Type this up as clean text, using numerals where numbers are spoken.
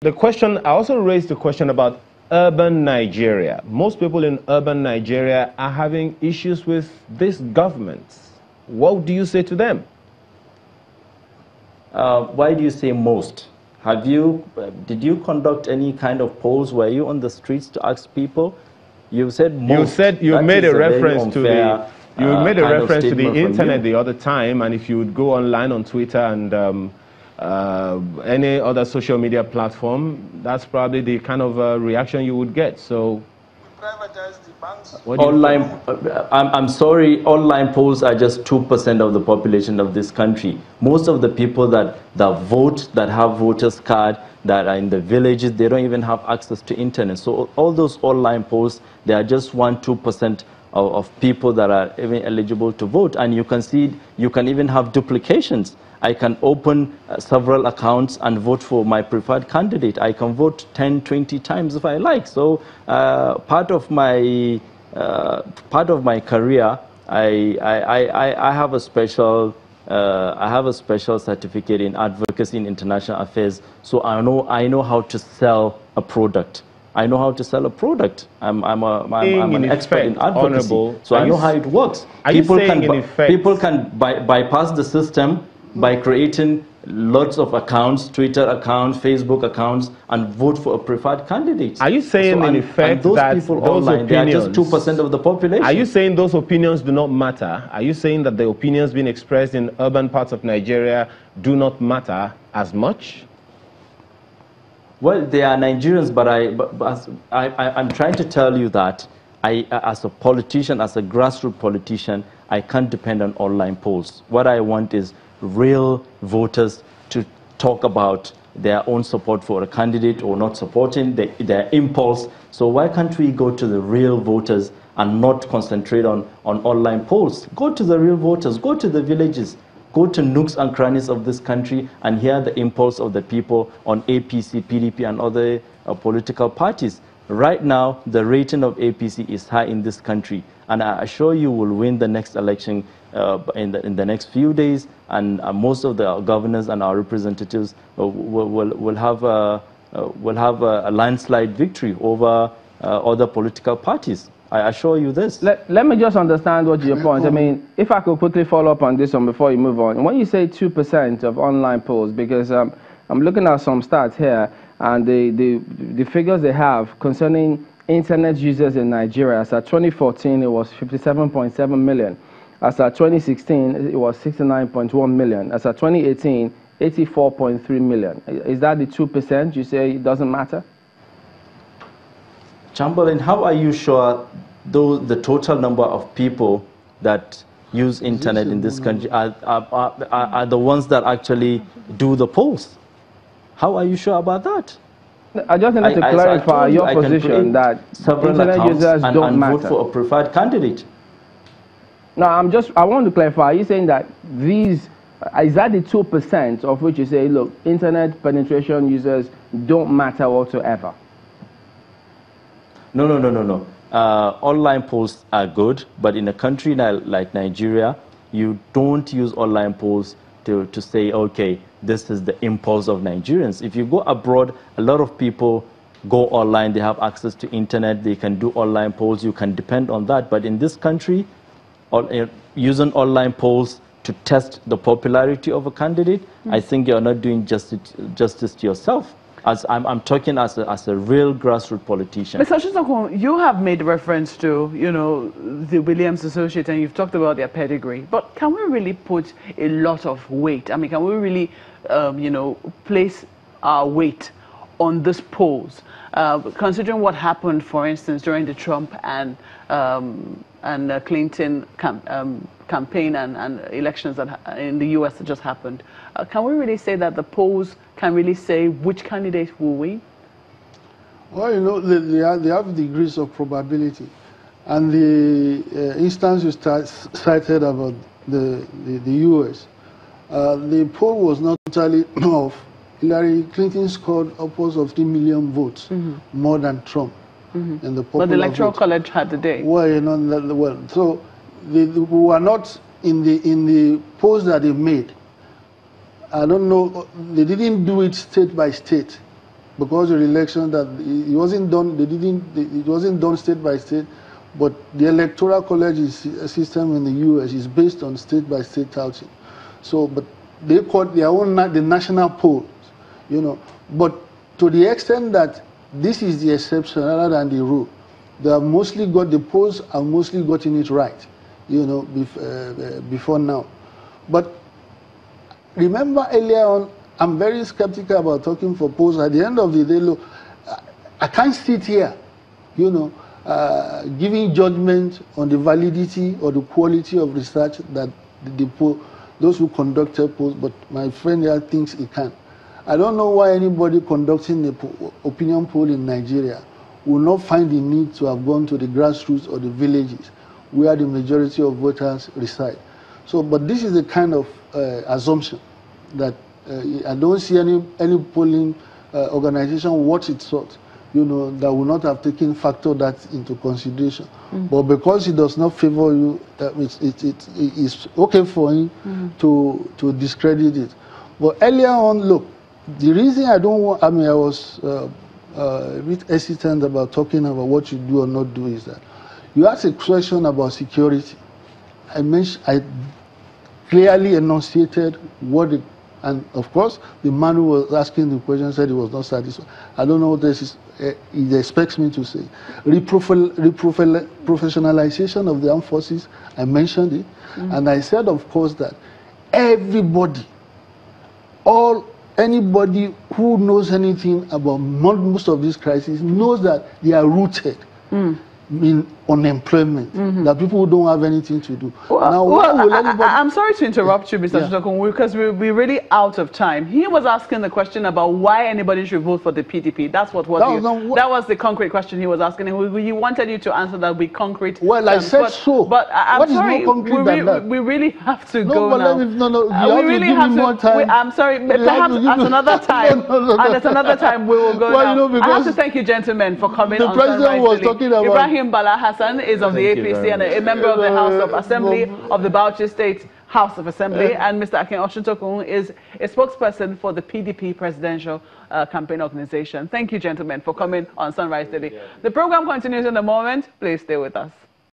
The question, I also raised the question about urban Nigeria. Most people in urban Nigeria are having issues with this government. What do you say to them? Why do you say most? Did you conduct any kind of polls? Were you on the streets to ask people? You said most. You made a reference to the internet the other time, and if you would go online on Twitter and any other social media platform, that's probably the kind of reaction you would get. So, privatize the banks. Online, I'm sorry, online polls are just 2% of the population of this country. Most of the people that vote, that have voters card, that are in the villages, they don't even have access to internet. So all those online polls, they are just 1-2% of people that are even eligible to vote. And you can see, you can even have duplications. I can open several accounts and vote for my preferred candidate. I can vote 10, 20 times if I like. So part of my career, I have a special certificate in advocacy in international affairs. So I know how to sell a product. I know how to sell a product. I'm an expert in advocacy. So I know how it works. People can bypass the system by creating lots of accounts, Twitter accounts, Facebook accounts, and vote for a preferred candidate. Are you saying in effect that those opinions, they are just 2% of the population? Are you saying those opinions do not matter? Are you saying that the opinions being expressed in urban parts of Nigeria do not matter as much? Well, they are Nigerians, but I'm trying to tell you that as a politician, as a grassroots politician, I can't depend on online polls. What I want is real voters to talk about their own support for a candidate or not supporting their impulse. So why can't we go to the real voters and not concentrate on online polls? Go to the real voters, go to the villages, go to nooks and crannies of this country and hear the impulse of the people on APC, PDP, and other political parties. Right now, the rating of APC is high in this country, and I assure you will win the next election in the next few days, and most of the governors and our representatives will have a landslide victory over other political parties. I assure you this. Let me just understand what your point. I mean, if I could quickly follow up on this one before you move on. When you say 2% of online polls, because I'm looking at some stats here, and the figures they have concerning internet users in Nigeria. As at 2014, it was 57.7 million. As at 2016, it was 69.1 million. As at 2018, 84.3 million. Is that the 2% you say it doesn't matter? Chamberlain, how are you sure the total number of people that use internet in this country are the ones that actually do the polls? How are you sure about that? I just need to clarify your position that internet users don't matter. Vote for a preferred candidate. No, I want to clarify. Are you saying that is that the 2% of which you say, look, internet penetration users don't matter whatsoever? No. Online polls are good, but in a country like Nigeria, you don't use online polls to say, okay, this is the impulse of Nigerians. If you go abroad, a lot of people go online, they have access to internet, they can do online polls, you can depend on that. But in this country, using online polls to test the popularity of a candidate, I think you're not doing justice to yourself. As I'm talking as a real grassroots politician. Mr. Chisokon, you have made reference to, the Williams Associates, and you've talked about their pedigree. But can we really put a lot of weight? I mean, can we really, place our weight on this polls, considering what happened, for instance, during the Trump and Clinton campaign and elections that in the U.S. that just happened? Can we really say that the polls can really say which candidate will win? Well, they have degrees of probability. And the instance you cited about the U.S., the poll was not totally off. Hillary Clinton scored upwards of 3 million votes, more than Trump. In the but the Electoral College had the day. Well, so we were not in the polls that they made. I don't know, they didn't do it state by state. because of the election that it wasn't done. It wasn't done state by state, but the electoral college system in the U.S. is based on state by state touting. So, but they call their own the national polls, you know. But to the extent that this is the exception rather than the rule, they have mostly got the polls and mostly gotten it right, you know, before now. But remember earlier on, I'm very skeptical about talking for polls. At the end of the day, look, I can't sit here, you know, giving judgment on the validity or the quality of research that those who conducted polls, but my friend here thinks he can. I don't know why anybody conducting the opinion poll in Nigeria will not find the need to have gone to the grassroots or the villages where the majority of voters reside. So, but this is the kind of assumption that I don't see any polling organization worth its salt, you know, that will not have factored that into consideration. But because it does not favor you, it's okay for him to discredit it. But earlier on, look, the reason I don't want, I mean, I was a bit hesitant about talking about what you do or not do is that you asked a question about security. I clearly enunciated what it, and of course, the man who was asking the question said he was not satisfied. I don't know what this is, he expects me to say. Professionalization of the armed forces, I mentioned it, and I said, of course, that everybody, anybody who knows anything about most of these crises knows that they are rooted in unemployment, that people don't have anything to do. I'm sorry to interrupt you, Mr. Chutokun, because we're really out of time. He was asking the question about why anybody should vote for the PDP. That's that was the concrete question he was asking. He wanted you to answer that with concrete. Well, I said so. But I'm sorry, we really have to go now. We really have to. More time. I'm sorry, perhaps at another time. At another time we will go now. You know, I have to thank you, gentlemen, for coming on. The president was talking about Ibrahim Bala Hassan is of the APC and a member of the House of Assembly of the Bauchi State House of Assembly, and Mr. Akin Oshintokun is a spokesperson for the PDP presidential campaign organization. Thank you, gentlemen, for coming on Sunrise Daily. The program continues in a moment. Please stay with us.